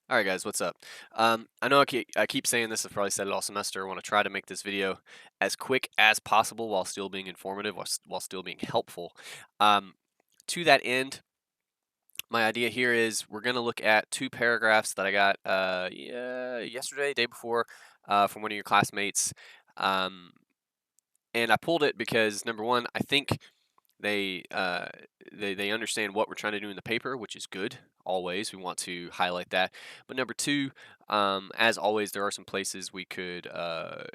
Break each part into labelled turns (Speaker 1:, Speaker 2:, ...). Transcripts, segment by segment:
Speaker 1: All right, guys, what's up? I know I keep saying this. I've probably said it all semester. I want to try to make this video as quick as possible while still being informative, while still being helpful. Um, to that end, my idea here is we're going to look at two paragraphs that I got yesterday, day before, from one of your classmates. Um, and I pulled it because number one, I think they uh, they understand what we're trying to do in the paper, which is good. Always, we want to highlight that. But number two, as always, there are some places we could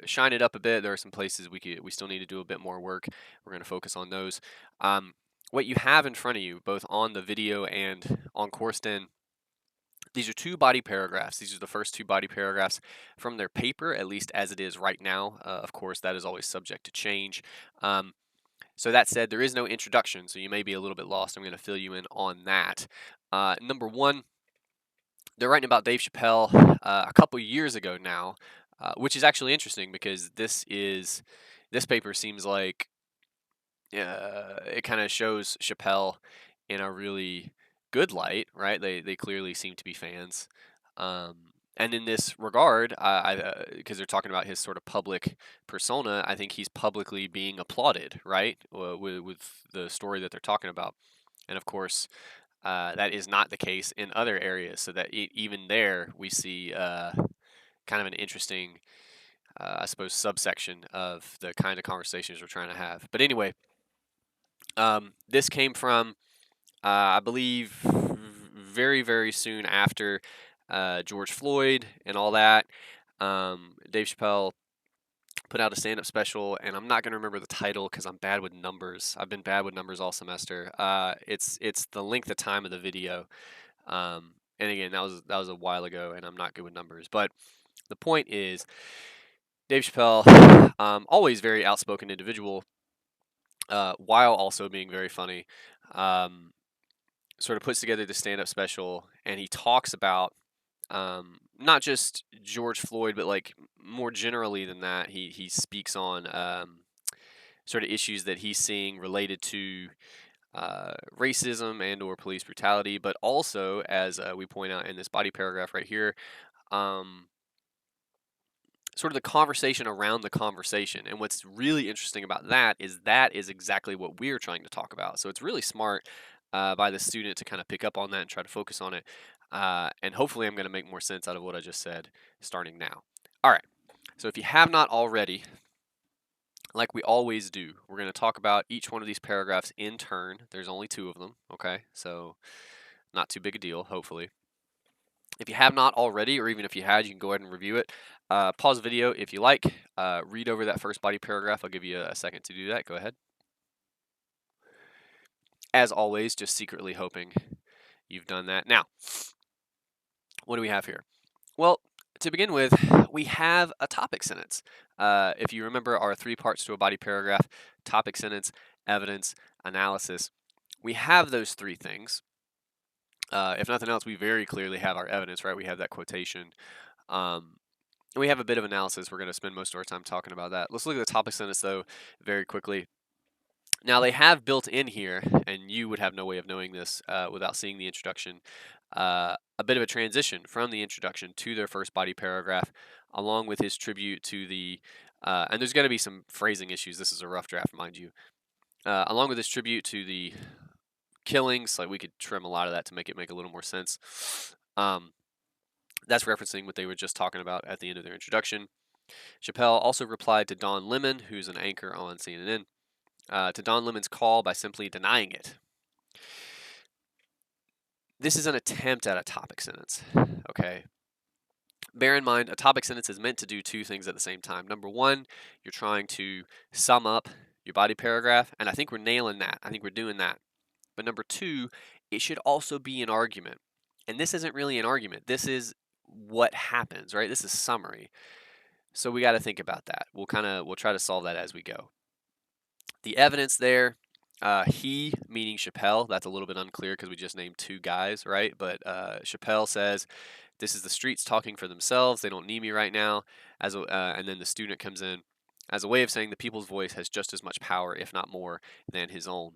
Speaker 1: shine it up a bit. There are some places we still need to do a bit more work. We're going to focus on those. Um, what you have in front of you, both on the video and on Courseden, these are two body paragraphs. These are the first two body paragraphs from their paper, at least as it is right now. Of course, that is always subject to change. Um, so that said, there is no introduction, so you may be a little bit lost. I'm going to fill you in on that. Number one, they're writing about Dave Chappelle a couple years ago now, which is actually interesting because this paper seems like it kind of shows Chappelle in a really good light, right? They clearly seem to be fans. Um, and in this regard, because they're talking about his sort of public persona, I think he's publicly being applauded, right, with the story that they're talking about. And of course, that is not the case in other areas. So that even there, we see kind of an interesting, I suppose, subsection of the kind of conversations we're trying to have. But anyway, this came from, I believe, very, very soon after George Floyd and all that. Dave Chappelle put out a stand-up special, and I'm not going to remember the title because I'm bad with numbers. I've been bad with numbers all semester. It's the length of time of the video. And again, that was a while ago, and I'm not good with numbers. But the point is, Dave Chappelle, always very outspoken individual, while also being very funny. Um, Sort of puts together the stand-up special, and he talks about not just George Floyd, but like more generally than that. He speaks on sort of issues that he's seeing related to racism and or police brutality, but also, as we point out in this body paragraph right here, um, sort of the conversation around the conversation. And what's really interesting about that is exactly what we're trying to talk about. So it's really smart by the student to kind of pick up on that and try to focus on it. And hopefully, I'm going to make more sense out of what I just said starting now. All right. So if you have not already, like we always do, we're going to talk about each one of these paragraphs in turn. There's only two of them, okay? So not too big a deal, hopefully. If you have not already, or even if you had, you can go ahead and review it. Pause the video if you like. Read over that first body paragraph. I'll give you a second to do that. Go ahead. As always, just secretly hoping you've done that. Now, what do we have here? Well, to begin with, we have a topic sentence. If you remember our three parts to a body paragraph: topic sentence, evidence, analysis. We have those three things. If nothing else, we very clearly have our evidence, right? We have that quotation. Um, we have a bit of analysis. We're going to spend most of our time talking about that. Let's look at the topic sentence, though, very quickly. Now, they have built in here, and you would have no way of knowing this without seeing the introduction, a bit of a transition from the introduction to their first body paragraph, along with his tribute to the, and there's going to be some phrasing issues. This is a rough draft, mind you. Along with his tribute to the killings, like we could trim a lot of that to make it make a little more sense. That's referencing what they were just talking about at the end of their introduction. Chappelle also replied to Don Lemon, who's an anchor on CNN, to Don Lemon's call by simply denying it. This is an attempt at a topic sentence, okay? Bear in mind, a topic sentence is meant to do two things at the same time. Number one, you're trying to sum up your body paragraph, and I think we're nailing that. I think we're doing that. But number two, it should also be an argument. And this isn't really an argument. This is what happens, right? This is summary. So we got to think about that. We'll try to solve that as we go. The evidence there, he meaning Chappelle, that's a little bit unclear because we just named two guys, right? But Chappelle says, "This is the streets talking for themselves. They don't need me right now." And then the student comes in as a way of saying the people's voice has just as much power, if not more, than his own.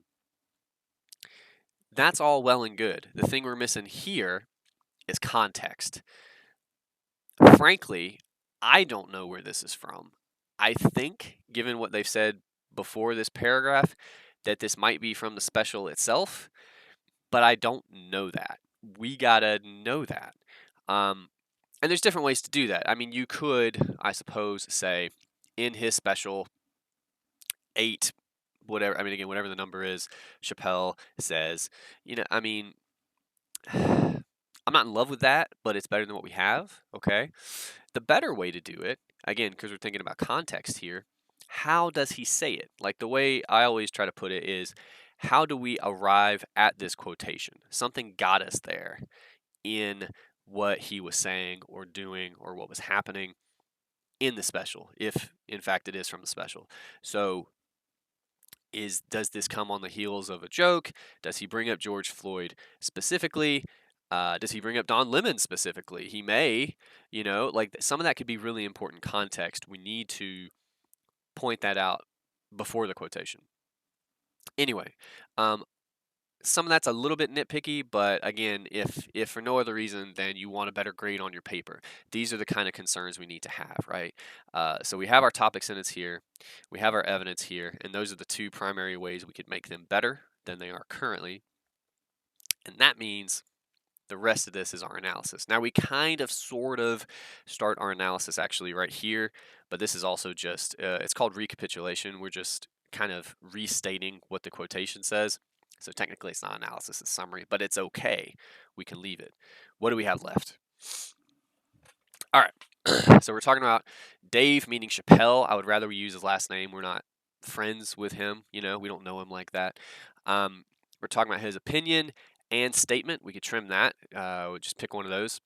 Speaker 1: That's all well and good. The thing we're missing here is context. Frankly, I don't know where this is from. I think, given what they've said before this paragraph, that this might be from the special itself, but I don't know that. We gotta know that. Um, and there's different ways to do that. I mean, you could, I suppose, say in his special 8, whatever, I mean, again, whatever the number is, Chappelle says, I mean, I'm not in love with that, but it's better than what we have, okay? The better way to do it, again, because we're thinking about context here, how does he say it? Like the way I always try to put it is, how do we arrive at this quotation? Something got us there in what he was saying or doing or what was happening in the special, if in fact it is from the special. So does this come on the heels of a joke? Does he bring up George Floyd specifically? Does he bring up Don Lemon specifically? He may, like some of that could be really important context. We need to point that out before the quotation. Anyway, um, some of that's a little bit nitpicky, but again, if for no other reason than you want a better grade on your paper, these are the kind of concerns we need to have, right? So we have our topic sentence here, we have our evidence here, and those are the two primary ways we could make them better than they are currently. And that means the rest of this is our analysis. Now we kind of sort of start our analysis actually right here, but this is also just, it's called recapitulation. We're just kind of restating what the quotation says. So technically it's not analysis, it's summary, but it's okay. We can leave it. What do we have left? All right. So we're talking about Dave, meaning Chappelle. I would rather we use his last name. We're not friends with him. We don't know him like that. We're talking about his opinion and statement. We could trim that. We'll just pick one of those.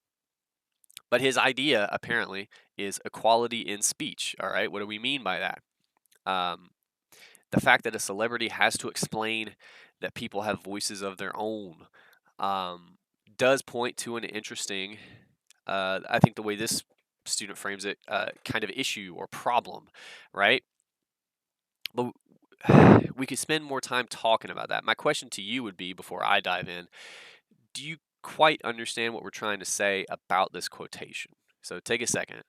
Speaker 1: But his idea, apparently, is equality in speech. All right. What do we mean by that? The fact that a celebrity has to explain that people have voices of their own does point to an interesting, I think the way this student frames it, kind of issue or problem, right? But we could spend more time talking about that. My question to you would be, before I dive in, do you quite understand what we're trying to say about this quotation? So take a second.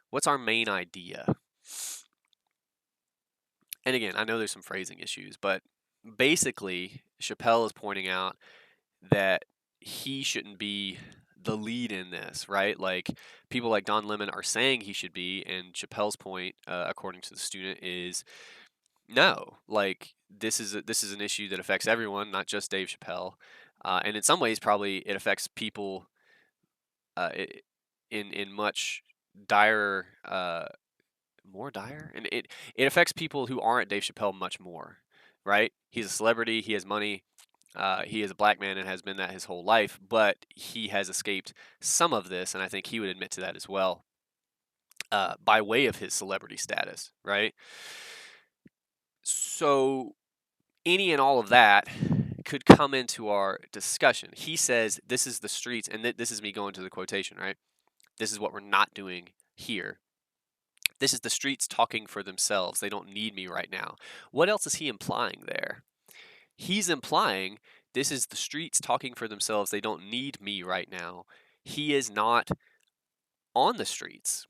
Speaker 1: What's our main idea? And again, I know there's some phrasing issues, but basically, Chappelle is pointing out that he shouldn't be the lead in this, right? Like people like Don Lemon are saying he should be, and Chappelle's point, according to the student, is no. Like this is an issue that affects everyone, not just Dave Chappelle, and in some ways, probably it affects people in much dire, more dire, and it affects people who aren't Dave Chappelle much more, right? He's a celebrity, he has money, he is a black man and has been that his whole life, but he has escaped some of this, and I think he would admit to that as well, by way of his celebrity status, right? So any and all of that could come into our discussion. He says, this is the streets, and this is me going to the quotation, right? This is what we're not doing here. This is the streets talking for themselves. They don't need me right now. What else is he implying there? He's implying this is the streets talking for themselves. They don't need me right now. He is not on the streets.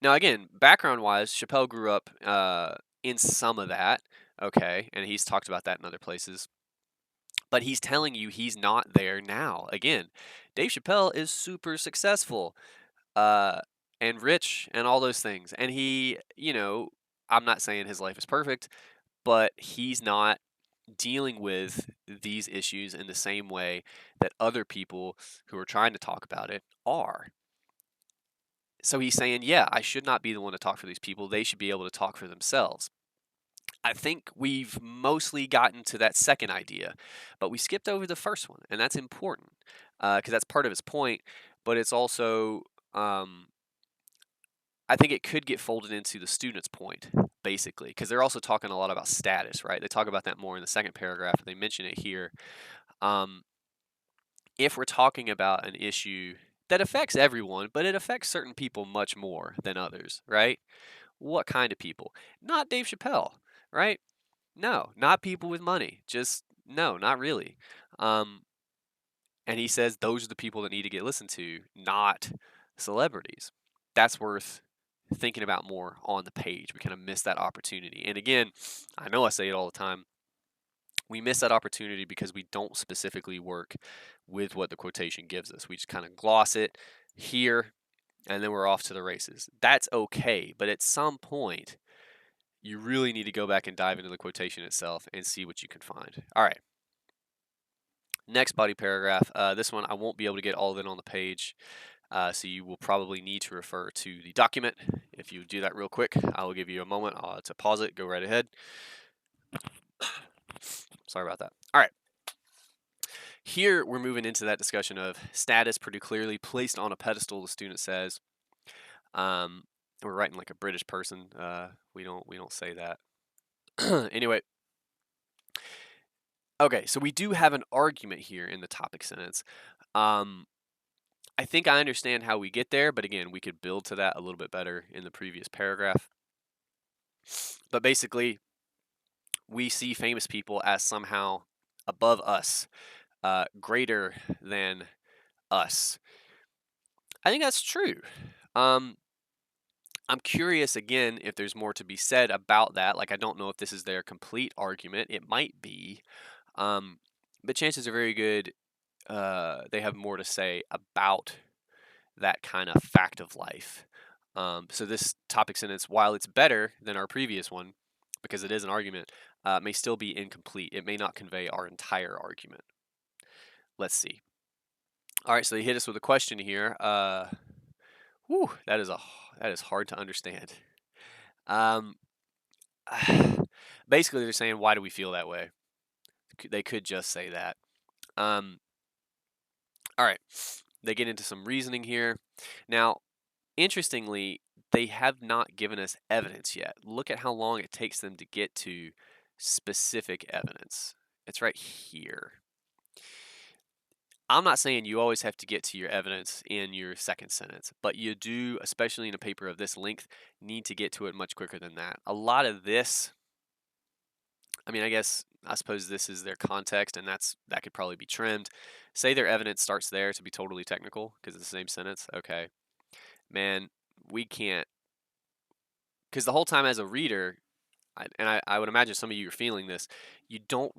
Speaker 1: Now, again, background-wise, Chappelle grew up in some of that, okay, and he's talked about that in other places. But he's telling you he's not there now. Again, Dave Chappelle is super successful and rich and all those things. And he, I'm not saying his life is perfect, but he's not dealing with these issues in the same way that other people who are trying to talk about it are. So he's saying, yeah, I should not be the one to talk for these people. They should be able to talk for themselves. I think we've mostly gotten to that second idea, but we skipped over the first one, and that's important because that's part of his point, but it's also, I think it could get folded into the student's point, basically, because they're also talking a lot about status, right? They talk about that more in the second paragraph, they mention it here. If we're talking about an issue that affects everyone, but it affects certain people much more than others, right? What kind of people? Not Dave Chappelle, right? No, not people with money. Just no, not really. And he says those are the people that need to get listened to, not celebrities. That's worth thinking about more on the page. We kind of miss that opportunity. And again, I know I say it all the time. We miss that opportunity because we don't specifically work with what the quotation gives us. We just kind of gloss it here and then we're off to the races. That's okay, but at some point, you really need to go back and dive into the quotation itself and see what you can find. All right. Next body paragraph. This one I won't be able to get all of it on the page, so you will probably need to refer to the document. If you do that real quick, I will give you a moment to pause it. Go right ahead. Sorry about that. All right. Here we're moving into that discussion of status pretty clearly placed on a pedestal. The student says, we're writing like a British person. We don't say that. Anyway. Okay, so we do have an argument here in the topic sentence. I think I understand how we get there, but again, we could build to that a little bit better in the previous paragraph. But basically, we see famous people as somehow above us, greater than us. I think that's true. I'm curious again if there's more to be said about that. Like, I don't know if this is their complete argument. It might be. But chances are very good they have more to say about that kind of fact of life. So this topic sentence, while it's better than our previous one, because it is an argument, may still be incomplete. It may not convey our entire argument. Let's see. All right, so they hit us with a question here. That is hard to understand. Basically, they're saying, why do we feel that way? They could just say that. All right, they get into some reasoning here. Now, interestingly, they have not given us evidence yet. Look at how long it takes them to get to specific evidence. It's right here. I'm not saying you always have to get to your evidence in your second sentence, but you do, especially in a paper of this length, need to get to it much quicker than that. A lot of this, I suppose this is their context, and that could probably be trimmed. Say their evidence starts there to be totally technical because it's the same sentence. Okay, man, we can't, because the whole time as a reader, I would imagine some of you are feeling this, you don't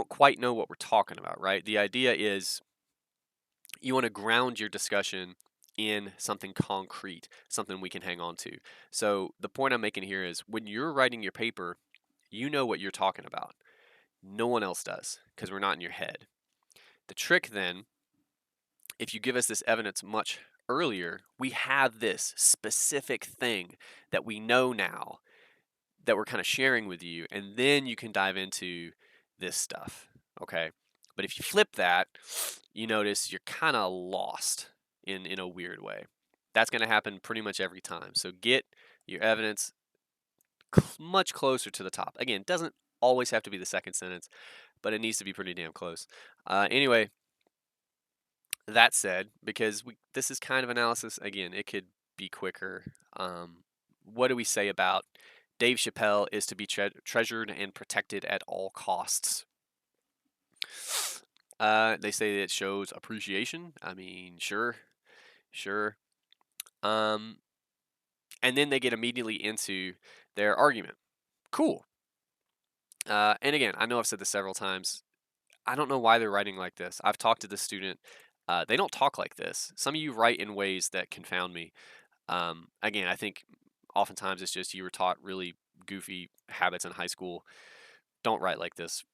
Speaker 1: quite know what we're talking about, right? The idea is you want to ground your discussion in something concrete, something we can hang on to. So the point I'm making here is when you're writing your paper, you know what you're talking about. No one else does because we're not in your head. The trick then, if you give us this evidence much earlier, we have this specific thing that we know now that we're kind of sharing with you, and then you can dive into this stuff, okay? But if you flip that, you notice you're kind of lost in a weird way. That's going to happen pretty much every time. So get your evidence much closer to the top. Again, it doesn't always have to be the second sentence, but it needs to be pretty damn close. Anyway, that said, because this is kind of analysis, again, it could be quicker. What do we say about Dave Chappelle is to be treasured and protected at all costs? They say it shows appreciation. I mean, sure. And then they get immediately into their argument. Cool. And again, I know I've said this several times. I don't know why they're writing like this. I've talked to this student. They don't talk like this. Some of you write in ways that confound me. Again, I think oftentimes it's just you were taught really goofy habits in high school. Don't write like this.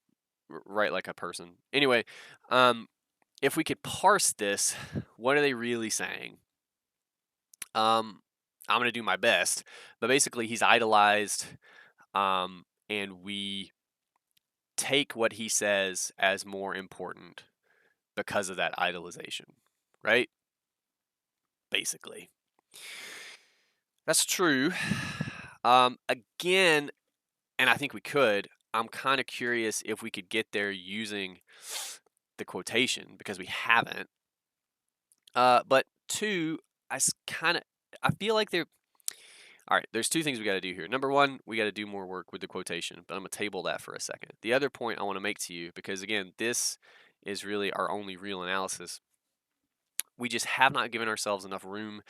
Speaker 1: Write like a person. Anyway, if we could parse this, what are they really saying? I'm going to do my best, but basically he's idolized, and we take what he says as more important because of that idolization, right? Basically. That's true. Again, and I think we could, I'm kind of curious if we could get there using the quotation because we haven't. But two, I feel like they're all right. There's two things we got to do here. Number one, we got to do more work with the quotation, but I'm gonna table that for a second. The other point I want to make to you, because again, this is really our only real analysis. We just have not given ourselves enough room,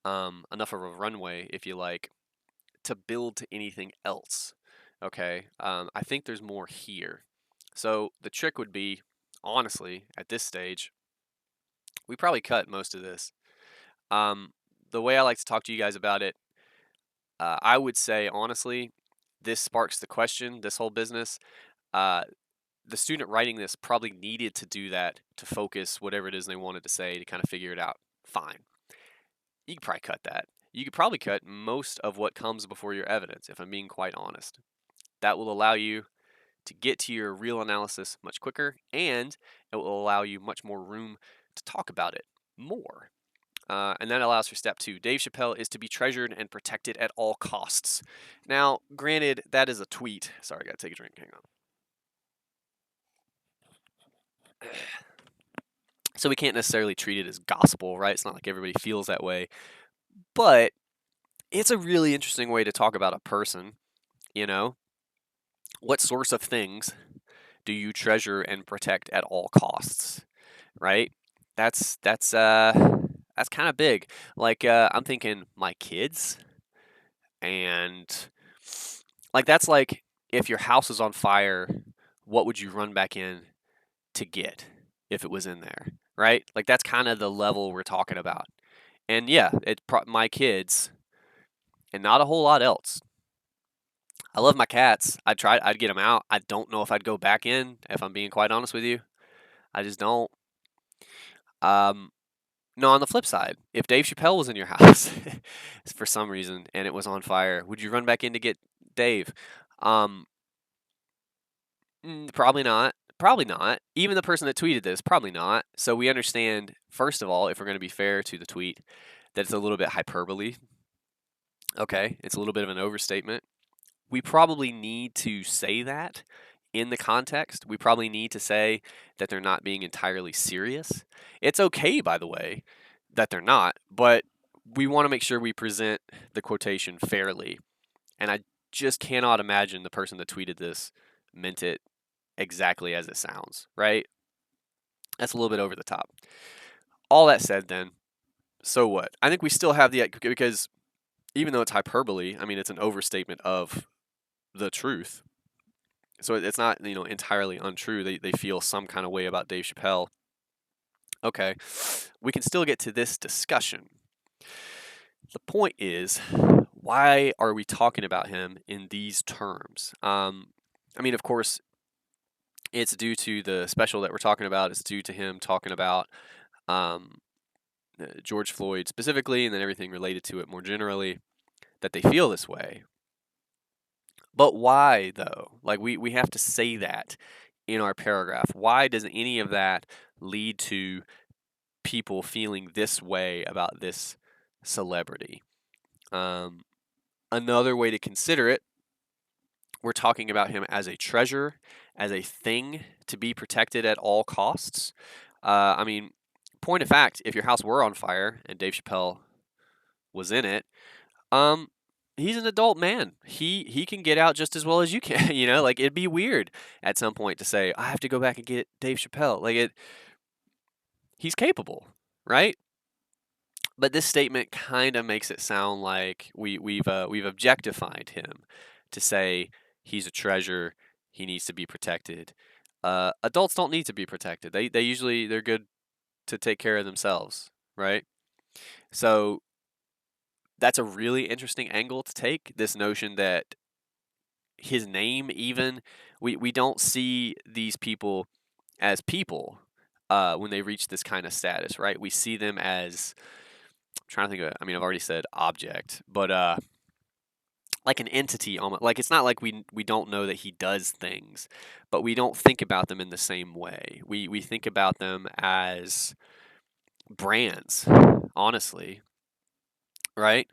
Speaker 1: enough of a runway, if you like, to build to anything else. Okay, I think there's more here. So the trick would be, honestly, at this stage, we probably cut most of this. Um, the way I like to talk to you guys about it, I would say, honestly, this sparks the question, this whole business. Uh, the student writing this probably needed to do that to focus whatever it is they wanted to say to kind of figure it out. Fine. You could probably cut that. You could probably cut most of what comes before your evidence, if I'm being quite honest. That will allow you to get to your real analysis much quicker, and it will allow you much more room to talk about it more. And that allows for step 2. Dave Chappelle is to be treasured and protected at all costs. Now, granted, that is a tweet. Sorry, I gotta take a drink. Hang on. So we can't necessarily treat it as gospel, right? It's not like everybody feels that way. But it's a really interesting way to talk about a person, you know? What sorts of things do you treasure and protect at all costs, right? That's kind of big. Like I'm thinking my kids, and like that's like if your house is on fire, what would you run back in to get if it was in there, right? Like that's kind of the level we're talking about. And yeah, my kids and not a whole lot else. I love my cats. I'd get them out. I don't know if I'd go back in, if I'm being quite honest with you. I just don't. Um, no, on the flip side, if Dave Chappelle was in your house for some reason and it was on fire, would you run back in to get Dave? Um, Probably not. Probably not. Even the person that tweeted this, probably not. So we understand, first of all, if we're going to be fair to the tweet, that it's a little bit hyperbole. Okay, it's a little bit of an overstatement. We probably need to say that in the context. We probably need to say that they're not being entirely serious. It's okay, by the way, that they're not, but we want to make sure we present the quotation fairly. And I just cannot imagine the person that tweeted this meant it exactly as it sounds, right? That's a little bit over the top. All that said, then, so what? I think we still have the, because even though it's hyperbole, I mean, it's an overstatement of the truth. So it's not, entirely untrue. They feel some kind of way about Dave Chappelle. Okay, we can still get to this discussion. The point is, why are we talking about him in these terms? I mean, of course, it's due to the special that we're talking about. It's due to him talking about um, George Floyd specifically, and then everything related to it more generally, that they feel this way. But why, though? Like, we have to say that in our paragraph. Why doesn't any of that lead to people feeling this way about this celebrity? Another way to consider it, we're talking about him as a treasure, as a thing to be protected at all costs. I mean, point of fact, if your house were on fire and Dave Chappelle was in it, um, he's an adult man. He can get out just as well as you can. Like it'd be weird at some point to say I have to go back and get Dave Chappelle. He's capable, right? But this statement kind of makes it sound like we've objectified him to say he's a treasure. He needs to be protected. Adults don't need to be protected. They usually they're good to take care of themselves, right? So that's a really interesting angle to take. This notion that his name, even we don't see these people as people when they reach this kind of status, right? We see them as I'm trying to think of it. I mean, I've already said object, but like an entity almost. Like it's not like we don't know that he does things, but we don't think about them in the same way. We think about them as brands, honestly, right?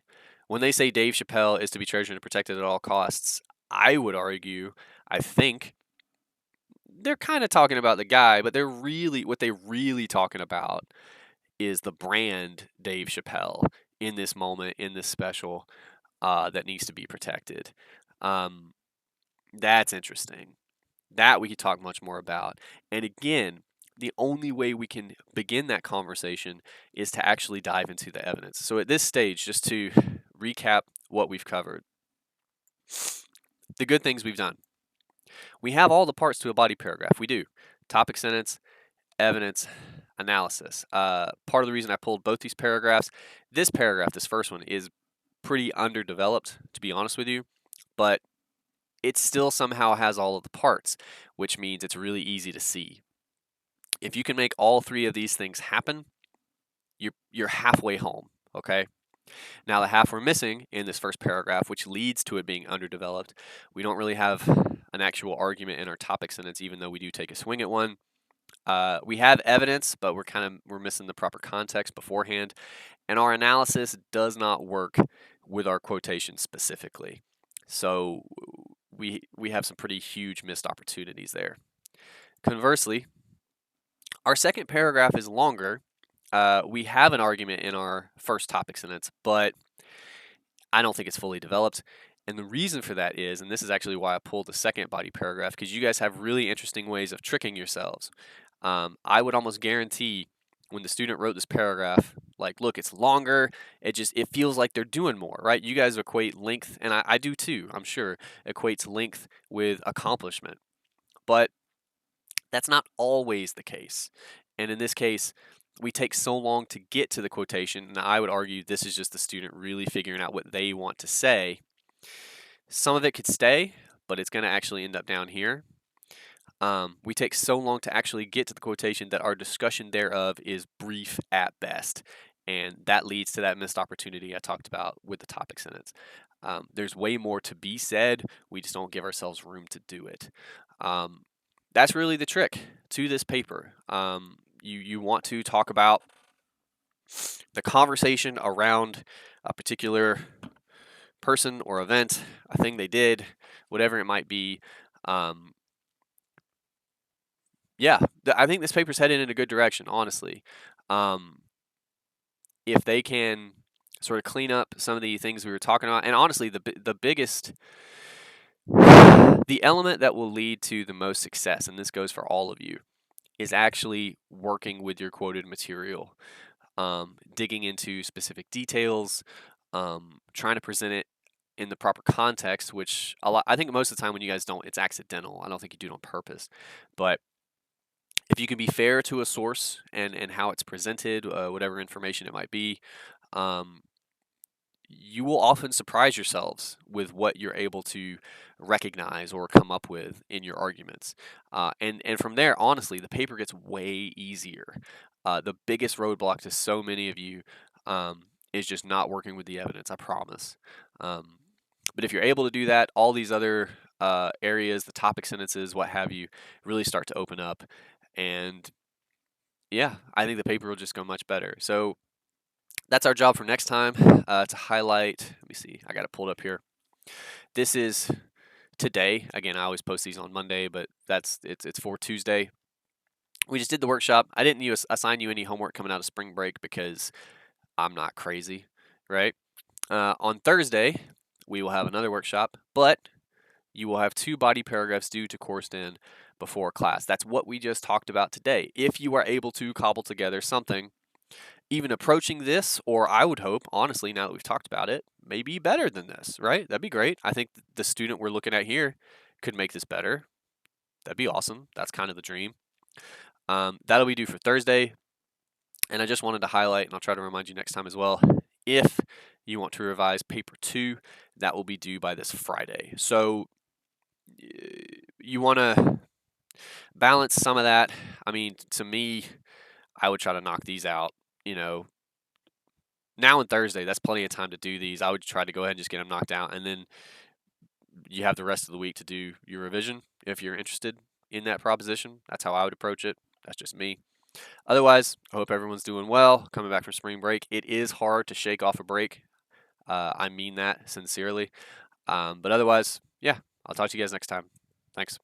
Speaker 1: When they say Dave Chappelle is to be treasured and protected at all costs, I would argue, I think they're kind of talking about the guy, but what they're really talking about is the brand Dave Chappelle in this moment, in this special, that needs to be protected. That's interesting. That we could talk much more about. And again, the only way we can begin that conversation is to actually dive into the evidence. So at this stage, just to recap what we've covered, the good things we've done. We have all the parts to a body paragraph. We do. Topic sentence, evidence, analysis. Part of the reason I pulled both these paragraphs, this paragraph, this first one, is pretty underdeveloped, to be honest with you, but it still somehow has all of the parts, which means it's really easy to see. If you can make all three of these things happen, you're halfway home, okay? Now, the half we're missing in this first paragraph, which leads to it being underdeveloped, we don't really have an actual argument in our topic sentence, even though we do take a swing at one. We have evidence, but we're missing the proper context beforehand, and our analysis does not work with our quotation specifically. So we have some pretty huge missed opportunities there. Conversely, our second paragraph is longer. We have an argument in our first topic sentence, but I don't think it's fully developed. And the reason for that is, and this is actually why I pulled the second body paragraph, because you guys have really interesting ways of tricking yourselves. I would almost guarantee when the student wrote this paragraph, like, look, it's longer. It feels like they're doing more, right? You guys equate length, and I do too, I'm sure, equates length with accomplishment. But that's not always the case. And in this case, we take so long to get to the quotation, and I would argue this is just the student really figuring out what they want to say. Some of it could stay, but it's going to actually end up down here. We take so long to actually get to the quotation that our discussion thereof is brief at best, and that leads to that missed opportunity I talked about with the topic sentence. There's way more to be said, we just don't give ourselves room to do it. That's really the trick to this paper. You want to talk about the conversation around a particular person or event, a thing they did, whatever it might be. Yeah, I think this paper's headed in a good direction, honestly. If they can sort of clean up some of the things we were talking about, and honestly, the biggest, the element that will lead to the most success, and this goes for all of you, is actually working with your quoted material, digging into specific details, trying to present it in the proper context, which I think most of the time when you guys don't, it's accidental. I don't think you do it on purpose. But if you can be fair to a source and how it's presented, whatever information it might be, you will often surprise yourselves with what you're able to recognize or come up with in your arguments. And from there, honestly, the paper gets way easier. The biggest roadblock to so many of you is just not working with the evidence, I promise. But if you're able to do that, all these other areas, the topic sentences, what have you, really start to open up. And yeah, I think the paper will just go much better. So that's our job for next time, to highlight. Let me see, I got it pulled up here. This is today. Again, I always post these on Monday, but it's for Tuesday. We just did the workshop. I didn't assign you any homework coming out of spring break because I'm not crazy, right? On Thursday, we will have another workshop, but you will have 2 body paragraphs due to Coursed-In before class. That's what we just talked about today. If you are able to cobble together something even approaching this, or I would hope, honestly, now that we've talked about it, maybe better than this, right? That'd be great. I think the student we're looking at here could make this better. That'd be awesome. That's kind of the dream. That'll be due for Thursday. And I just wanted to highlight, and I'll try to remind you next time as well, if you want to revise paper 2, that will be due by this Friday. So you want to balance some of that. I mean, to me, I would try to knock these out, now and Thursday. That's plenty of time to do these. I would try to go ahead and just get them knocked out, and then you have the rest of the week to do your revision if you're interested in that proposition. That's how I would approach it. That's just me. Otherwise, I hope everyone's doing well, coming back from spring break. It is hard to shake off a break. I mean that sincerely. But otherwise, yeah, I'll talk to you guys next time. Thanks.